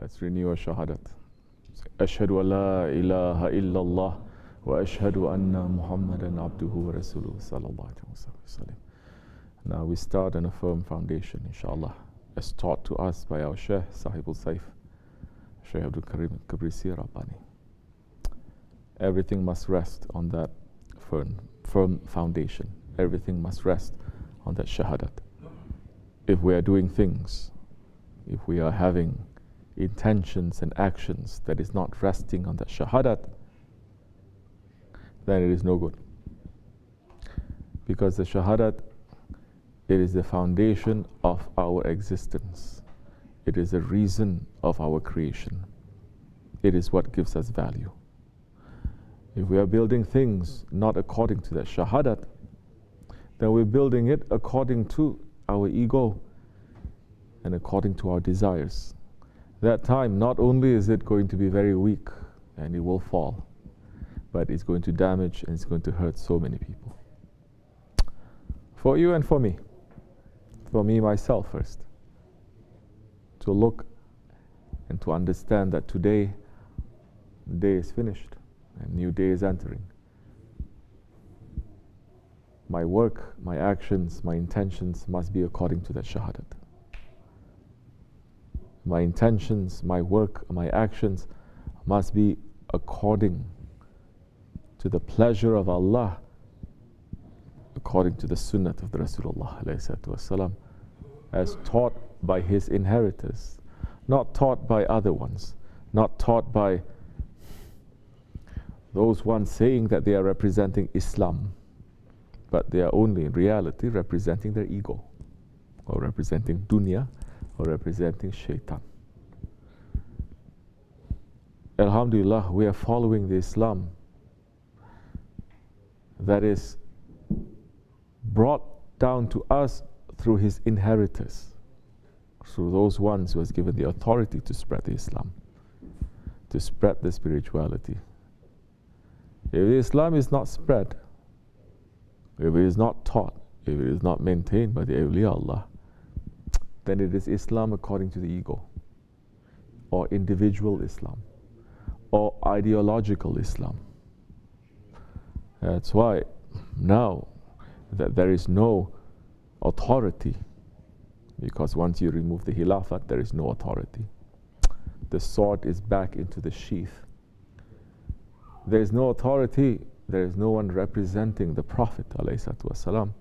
Let's renew our shahadat. Ashhadu an la ilaha illallah wa ashhadu anna Muhammadan abduhu wa rasuluhu sallallahu alaihi wasallam. Now we start on a firm foundation, inshallah, as taught to us by our Shaykh, Sahibul Saif, Shaykh Abdul Karim Kabrisi Rabbani. Everything must rest on that firm foundation. Everything must rest on that shahadat. If we are doing things, if we are having intentions and actions that is not resting on that shahadat, then it is no good. Because the shahadat, it is the foundation of our existence. It is the reason of our creation. It is what gives us value. If we are building things not according to that shahadat, then we're building it according to our ego and according to our desires. That time, not only is it going to be very weak and it will fall, but it's going to damage and it's going to hurt so many people. For you and for me myself first, to look and to understand that today, the day is finished and new day is entering. My work, my actions, my intentions must be according to that shahadat. My intentions, my work, my actions must be according to the pleasure of Allah, according to the sunnah of the Rasulullah ﷺ, as taught by his inheritors, not taught by other ones, not taught by those ones saying that they are representing Islam, but they are only in reality representing their ego, or representing dunya, or representing shaitan. Alhamdulillah, we are following the Islam that is brought down to us through his inheritors, through those ones who has given the authority to spread the Islam, to spread the spirituality. If Islam is not spread, if it is not taught, if it is not maintained by the awliya Allah, then it is Islam according to the ego, or individual Islam, or ideological Islam. That's why now that there is no authority, because once you remove the Khilafat, there is no authority. The sword is back into the sheath. There is no authority, there is no one representing the Prophet ﷺ.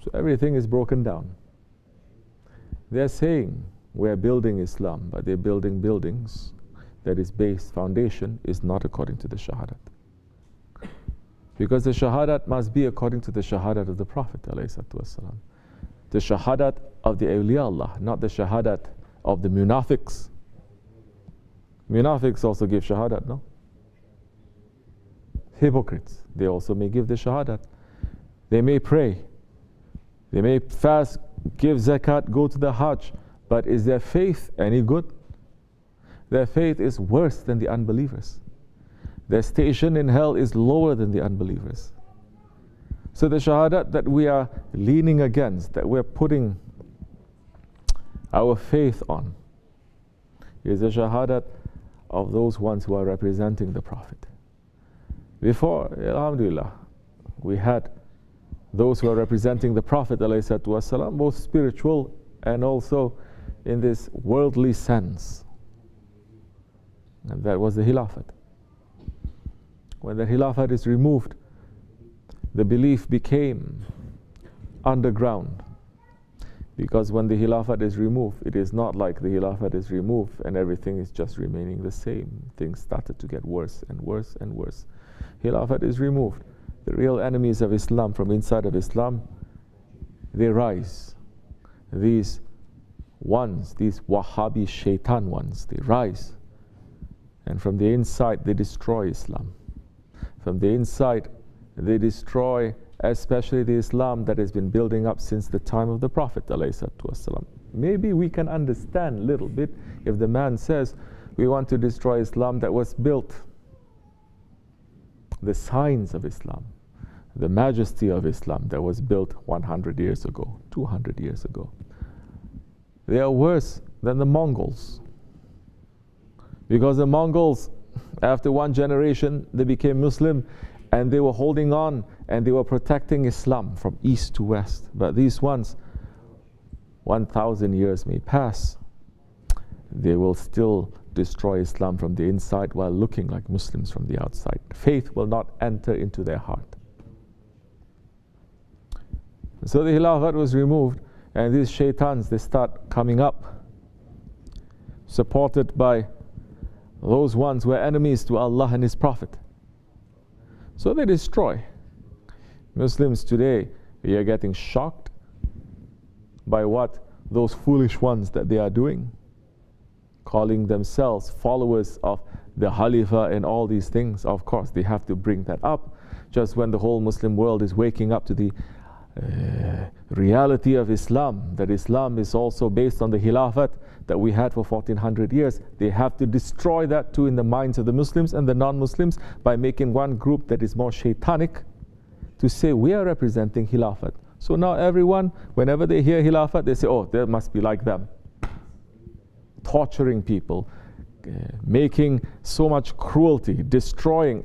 So everything is broken down. They're saying we're building Islam, but they're building buildings that is based, foundation is not according to the shahadat. Because the shahadat must be according to the shahadat of the Prophet ﷺ. The shahadat of the awliya Allah, not the shahadat of the munafiqs. Munafiqs also give shahadat, no? Hypocrites, they also may give the shahadat. They may pray, they may fast, give zakat, go to the hajj, but is their faith any good? Their faith is worse than the unbelievers. Their station in hell is lower than the unbelievers. So the shahadat that we are leaning against, that we are putting our faith on, is the shahadat of those ones who are representing the Prophet. Before, alhamdulillah, we had those who are representing the Prophet ﷺ, both spiritual and also in this worldly sense. And that was the Khilafat. When the Khilafat is removed, the belief became underground. Because when the Khilafat is removed, it is not like the Khilafat is removed and everything is just remaining the same. Things started to get worse and worse and worse. Khilafat is removed. The real enemies of Islam from inside of Islam, they rise. These ones, these Wahhabi shaitan ones, they rise. And from the inside, they destroy Islam. From the inside, they destroy especially the Islam that has been building up since the time of the Prophet ﷺ. Maybe we can understand a little bit if the man says, we want to destroy Islam that was built, the signs of Islam, the majesty of Islam that was built 100 years ago, 200 years ago. They are worse than the Mongols. Because the Mongols, after one generation, they became Muslim, and they were holding on, and they were protecting Islam from east to west. But these ones, 1,000 years may pass, they will still destroy Islam from the inside while looking like Muslims from the outside. Faith will not enter into their heart. So the Khilafat was removed, and these shaitans, they start coming up, supported by those ones who are enemies to Allah and His Prophet. So they destroy. Muslims today, we are getting shocked by what those foolish ones that they are doing, calling themselves followers of the Khalifa and all these things. Of course, they have to bring that up just when the whole Muslim world is waking up to the reality of Islam, that Islam is also based on the Khilafat that we had for 1400 years. They have to destroy that too in the minds of the Muslims and the non-Muslims by making one group that is more shaitanic to say we are representing Khilafat. So now everyone, whenever they hear Khilafat, they say, oh, they must be like them. Torturing people, making so much cruelty, destroying.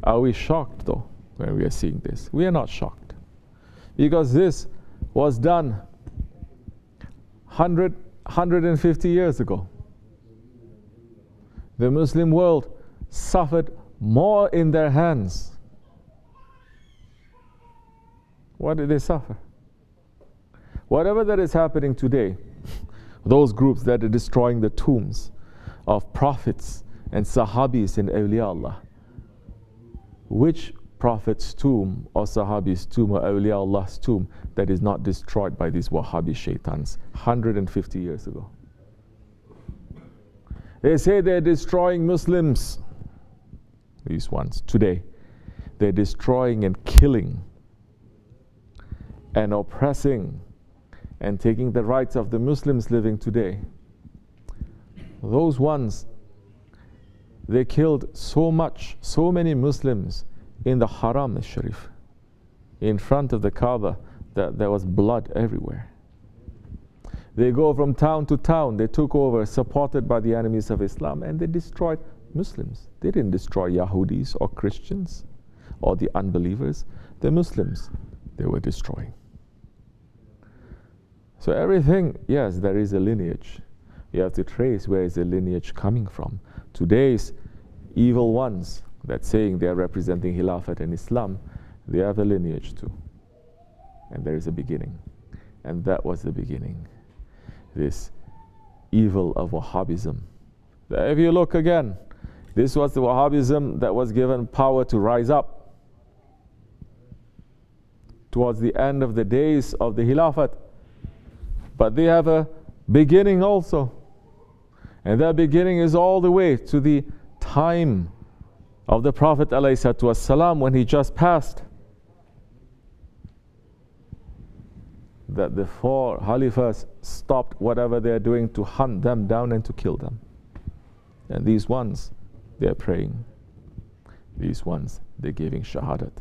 Are we shocked though when we are seeing this? We are not shocked, because this was done 150 years ago. The Muslim world suffered more in their hands. What did they suffer? Whatever that is happening today, those groups that are destroying the tombs of prophets and Sahabis and Awliya Allah, which prophet's tomb or Sahabi's tomb or Awliya Allah's tomb that is not destroyed by these Wahhabi shaitans 150 years ago? They say they're destroying Muslims. These ones today, they're destroying and killing and oppressing and taking the rights of the Muslims living today. Those ones, they killed so many Muslims in the Haram al-Sharif, in front of the Kaaba, that there was blood everywhere. They go from town to town, they took over, supported by the enemies of Islam, and they destroyed Muslims. They didn't destroy Yahudis or Christians or the unbelievers. The Muslims, they were destroying. So everything, yes, there is a lineage. You have to trace where is the lineage coming from. Today's evil ones that saying they are representing Khilafat and Islam, they have a lineage too. And there is a beginning. And that was the beginning. This evil of Wahhabism. If you look again, this was the Wahhabism that was given power to rise up towards the end of the days of the Khilafat. But they have a beginning also. And that beginning is all the way to the time of the Prophet ﷺ when he just passed. That the four Khalifas stopped whatever they are doing to hunt them down and to kill them. And these ones, they are praying. These ones, they're giving shahadat.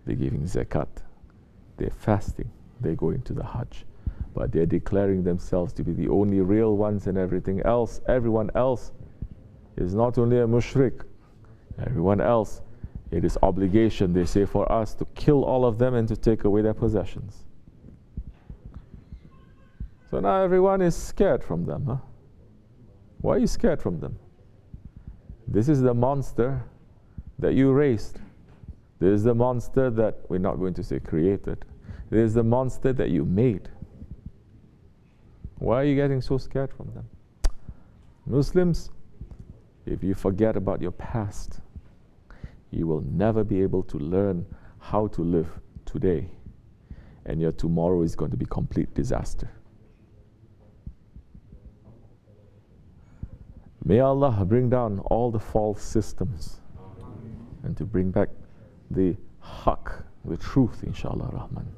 They're giving zakat. They're fasting. They're going to the Hajj. But they're declaring themselves to be the only real ones, and everything else, everyone else is not only a mushrik. Everyone else, it is obligation, they say, for us to kill all of them and to take away their possessions. So now everyone is scared from them. Huh? Why are you scared from them? This is the monster that you raised. This is the monster that, we're not going to say created. This is the monster that you made. Why are you getting so scared from them? Muslims, if you forget about your past, you will never be able to learn how to live today. And your tomorrow is going to be complete disaster. May Allah bring down all the false systems and to bring back the haqq, the truth, inshallah rahman.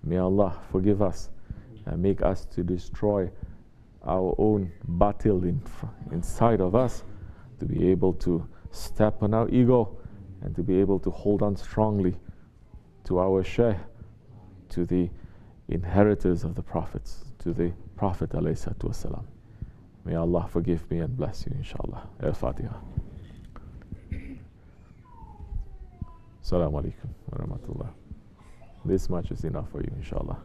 May Allah forgive us and make us to destroy our own batil inside of us, to be able to step on our ego and to be able to hold on strongly to our shaykh, to the inheritors of the prophets, to the Prophet ﷺ. May Allah forgive me and bless you, inshallah. Al-Fatiha. Assalamu alaikum wa rahmatullah. This much is enough for you, inshallah.